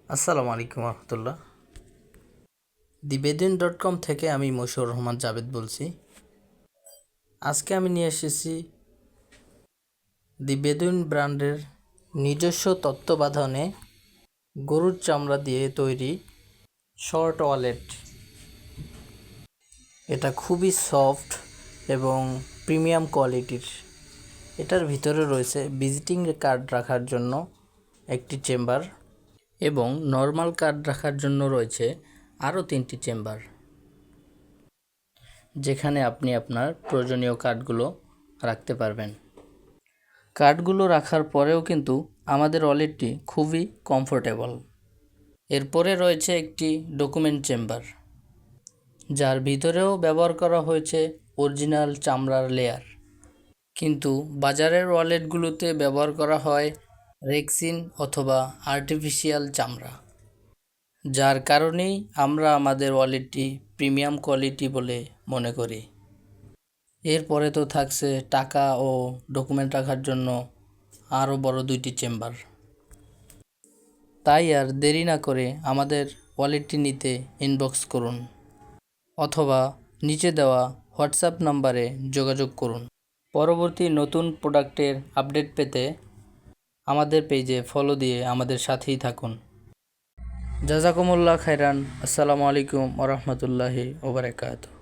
আসসালামু আলাইকুম রহমতুল্লাহ। দিবেদুইন.com থেকে আমি মশিউর রহমান জাবেদ বলছি। আজকে আমি নিয়ে এসেছি দি বেদুইন ব্র্যান্ডের নিজস্ব তত্ত্বাবধানে গরুর চামড়া দিয়ে তৈরি শর্ট ওয়ালেট। এটা খুবই সফট এবং প্রিমিয়াম কোয়ালিটির। এটার ভিতরে রয়েছে ভিজিটিং কার্ড রাখার জন্য একটি চেম্বার এবং নর্মাল কার্ড রাখার জন্য রয়েছে আরও 3টি চেম্বার, যেখানে আপনি আপনার প্রয়োজনীয় কার্ডগুলো রাখতে পারবেন। কার্ডগুলো রাখার পরেও কিন্তু আমাদের ওয়ালেটটি খুবই কমফোর্টেবল। এরপরে রয়েছে একটি ডকুমেন্ট চেম্বার, যার ভিতরেও ব্যবহার করা হয়েছে অরিজিনাল চামড়ার লেয়ার, কিন্তু বাজারের ওয়ালেটগুলোতে ব্যবহার করা হয় রেক্সিন অথবা আর্টিফিশিয়াল চামড়া, যার কারণেই আমরা আমাদের ওয়ালেটটি প্রিমিয়াম কোয়ালিটি বলে মনে করি। এরপরে তো থাকছে টাকা ও ডকুমেন্ট রাখার জন্য আরও বড় 2টি চেম্বার। তাই আর দেরি না করে আমাদের ওয়ালেটটি নিতে ইনবক্স করুন অথবা নিচে দেওয়া হোয়াটসঅ্যাপ নাম্বারে যোগাযোগ করুন। পরবর্তী নতুন প্রোডাক্টের আপডেট পেতে আমাদের পেজে ফলো দিয়ে আমাদের সাথেই থাকুন। জাযাকুমুল্লাহ খাইরান। আসসালামু আলাইকুম ওয়া রাহমাতুল্লাহি ওয়া বারাকাতুহু।